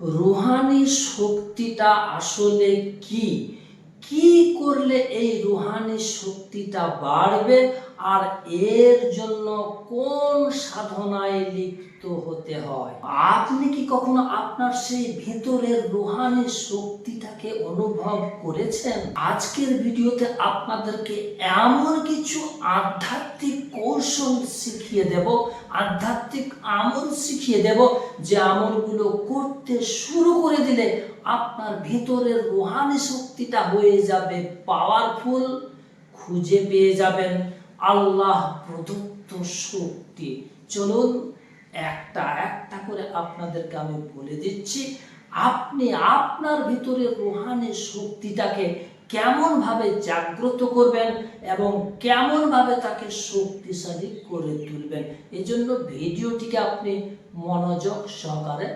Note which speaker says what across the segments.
Speaker 1: Rouhani শক্তিটা আসলে কি? কি করলে এই রুহানি শক্তিটা বাড়বে, আর এর জন্য কোন সাধনায় লিপ্ত হতে হয়? আপনি কি কখনো আপনার সেই ভেতরের রুহানি শক্তিটাকে অনুভব করেছেন? আজকের ভিডিওতে আপনাদেরকে এমন কিছু আধ্যাত্মিক কৌশল শিখিয়ে দেব, আধ্যাত্মিক আমল শিখিয়ে দেব, যে আমলগুলো করতে শুরু করে দিলে আপনার ভিতরের রুহানি শক্তিটা হয়ে যাবে পাওয়ারফুল, খুঁজে পেয়ে যাবেন আল্লাহ প্রদত্ত শক্তি। চলুন একটা একটা করে আপনাদেরকে আমি বলে দিচ্ছি, আপনি আপনার ভিতরের রুহানি শক্তিটাকে কেমন ভাবে জাগ্রত করবেন এবং কেমন ভাবে তাকে শক্তিশালী করে তুলবেন। এজন্য ভিডিওটিকে আপনি মনোযোগ সহকারে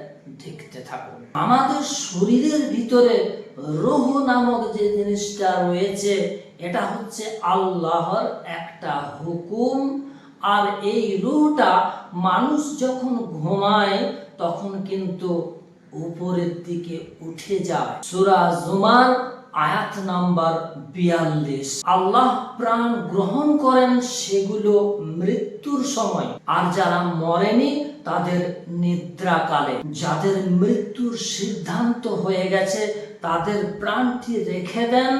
Speaker 1: দেখতে থাকুন। আমাদের শরীরের ভিতরে রূহ নামক যে জিনিসটা রয়েছে, এটা হচ্ছে আল্লাহর একটা হুকুম। আর এই রূহটা মানুষ যখন ঘুমায় তখন কিন্তু উপরের দিকে উঠে যায়। সূরা জুমার আয়াত নাম্বার 42। আল্লাহ প্রাণ গ্রহণ করেন সেগুলো মৃত্যুর সময়, আর যারা মরেনি তাদের নিদ্রাকালে। যাদের মৃত্যুর সিদ্ধান্ত হয়ে গেছে তাদের প্রাণটি রেখে দেন,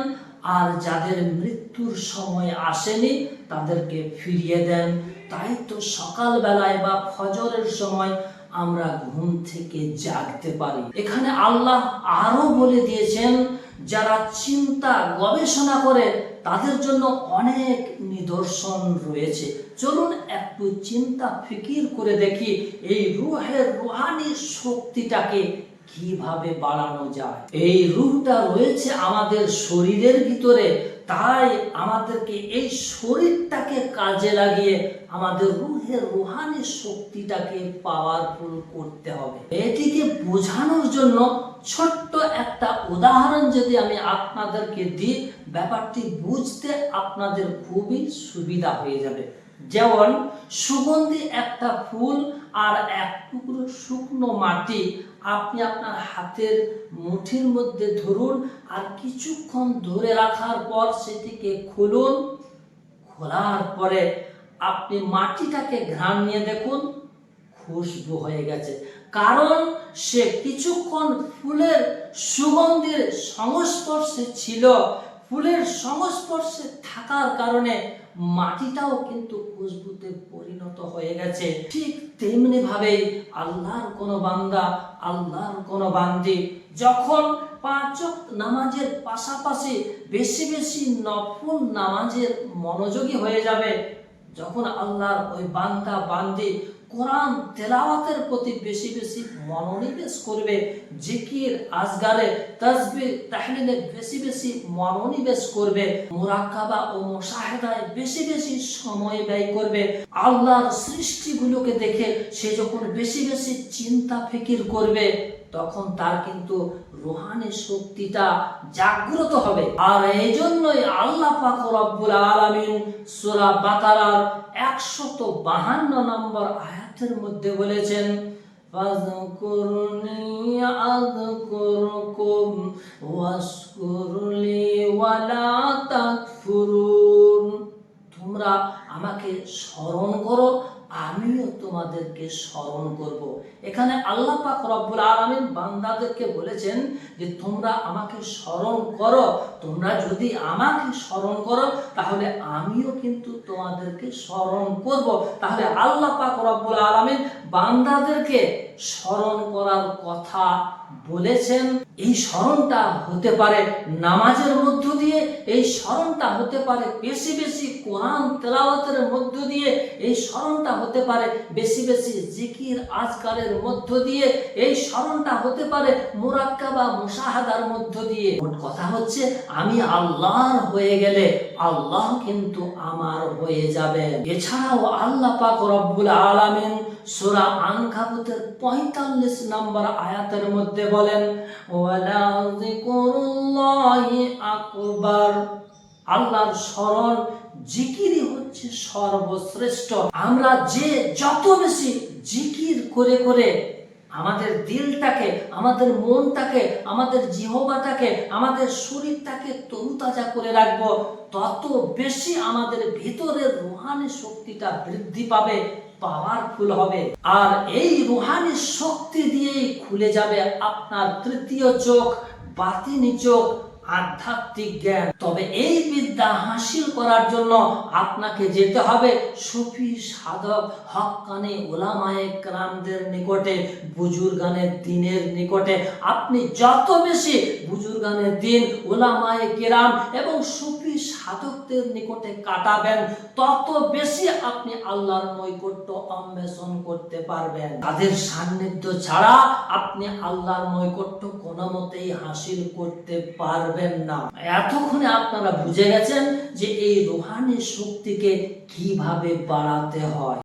Speaker 1: আর যাদের মৃত্যুর সময় আসেনি তাদেরকে ফিরিয়ে দেন। তাই তো সকালবেলায় বা ফজরের সময় আমরা ঘুম থেকে জাগতে পারি। এখানে আল্লাহ আরো বলে দিয়েছেন, যারা চিন্তা গবেষণা করে তাদের জন্য অনেক নিদর্শন রয়েছে। চলুন একটু চিন্তা ফিকির করে দেখি এই রূহের রুহানি শক্তিটাকে কিভাবে বাড়ানো যায়। এই রূহটা রয়েছে আমাদের শরীরের ভিতরে, তাই আমাদেরকে এই শরীরটাকে কাজে লাগিয়ে আমাদের রূহের রুহানি শক্তিটাকে পাওয়ারফুল করতে হবে। এটিকে বোঝানোর জন্য ছোট্ট একটা উদাহরণ যদি আমি আপনাদেরকে দিই, ব্যাপারটি বুঝতে আপনাদের খুবই সুবিধা হয়ে যাবে। যেমন সুগন্ধি একটা ফুল আর এক টুকরো শুকনো মাটি আপনি আপনার হাতের মুঠির মধ্যে ধরুন, আর কিছুক্ষণ ধরে রাখার পর সেটিকে খুলুন। খোলার পরে আপনি মাটিটাকে ঘ্রাণ নিয়ে দেখুন, খুশবু হয়ে গেছে। কারণ সে কিছুক্ষণ ফুলের সুগন্ধির সংস্পর্শে ছিল। ফুলের সংস্পর্শে থাকার কারণে মাটিটাও কিন্তু খুশবুতে পরিণত হয়ে গেছে। ঠিক তেমনি ভাবে আল্লাহর কোন বান্দা, আল্লাহর কোন বান্দি যখন 5 ওয়াক্ত নামাজের পাশাপাশি বেশি বেশি নফল নামাজের মনোযোগী হয়ে যাবে, যখন আল্লাহর ওই বান্দা বান্দি কোরআন তেলাওয়াতের প্রতি বেশি বেশি মনোনিবেশ করবে, জিকির আজগারে তাসবিহ তাহলিলে বেশি বেশি মনোনিবেশ করবে, মুরাকাবা ও মুশাহাদায় বেশি বেশি সময় ব্যয় করবে, আল্লাহর সৃষ্টিগুলোকে দেখে সে যখন বেশি বেশি চিন্তা ফিকির করবে, তখন তার কিন্তু রুহানি শক্তিটা জাগ্রত হবে। আর এই জন্যই আল্লাহ পাক রব্বুল আলামিন সূরা বাকারার 152 নম্বর আয়াতের মধ্যে বলেছেন, ফাযকুরনি আযকুরকুম ওয়াশকুরলি ওয়ালা তাকফুরুন। তোমরা আমাকে স্মরণ করো, আমিও তোমাদেরকে স্মরণ করব। এখানে আল্লাহ পাক রব্বুল আলামিন বান্দাদেরকে বলেছেন যে তোমরা আমাকে স্মরণ করো। তোমরা যদি আমাকে স্মরণ করো তাহলে আমিও কিন্তু তোমাদেরকে স্মরণ করব। তাহলে আল্লাহ পাক রব্বুল আলামিন বান্দাদেরকে স্মরণ করার কথা বলেছেন। এই স্মরণটা হতে পারে নামাজের মধ্য দিয়ে, এই স্মরণটা হতে পারে বেশি বেশি কোরআন তেলাওয়াতের মধ্য দিয়ে, এই স্মরণটা হতে পারে বেশি বেশি জিকির আজকারের মধ্য দিয়ে, এই স্মরণটা হতে পারে মুরাক্কাবা মুশাহাদার মধ্য দিয়ে। মোট কথা হচ্ছে আমি আল্লাহর হয়ে গেলে আল্লাহ কিন্তু আমার হয়ে যাবে। এছাড়াও আল্লাহ পাক রব্বুল আলামিন সূরা আনকাবুতের 45 নম্বর আয়াতের মধ্যে বলেন, ওয়ালা যিকরুল্লাহি আকবার। আল্লাহর স্মরণ জিকিরই হচ্ছে সর্বশ্রেষ্ঠ। আমরা যে যত বেশি জিকির করে করে আমাদের দিলটাকে, আমাদের মনটাকে, আমাদের জিহ্বাটাকে, আমাদের শরীরটাকে তরুতাজা করে রাখবো, তত বেশি আমাদের ভিতরের রুহানি শক্তিটা বৃদ্ধি পাবে, পাওয়ারফুল হবে। আর এই রুহানি শক্তি দিয়েই খুলে যাবে আপনার তৃতীয় চোখ, বাতিনি চোখ, আধ্যাত্মিক জ্ঞান। তবে এই বিদ্যা হাসিল করার জন্য আপনাকে যেতে হবে সুফি সাধক, হক্কানি উলামায়ে কেরামদের নিকটে, বুজুর্গানে দ্বীনের নিকটে। আপনি যত বেশি বুজুর্গানে দ্বীন, উলামায়ে কেরাম এবং সুফি সাধকদের নিকটে কাটাবেন, তত বেশি আপনি আল্লাহর নৈকট্য অন্বেষণ করতে পারবেন। তাদের সান্নিধ্য ছাড়া আপনি আল্লাহর নৈকট্য কোনো মতেই হাসিল করতে পারবেন না। এতক্ষণে আপনারা বুঝে গেছেন যে এই রুহানি শক্তিকে কিভাবে বাড়াতে হয়।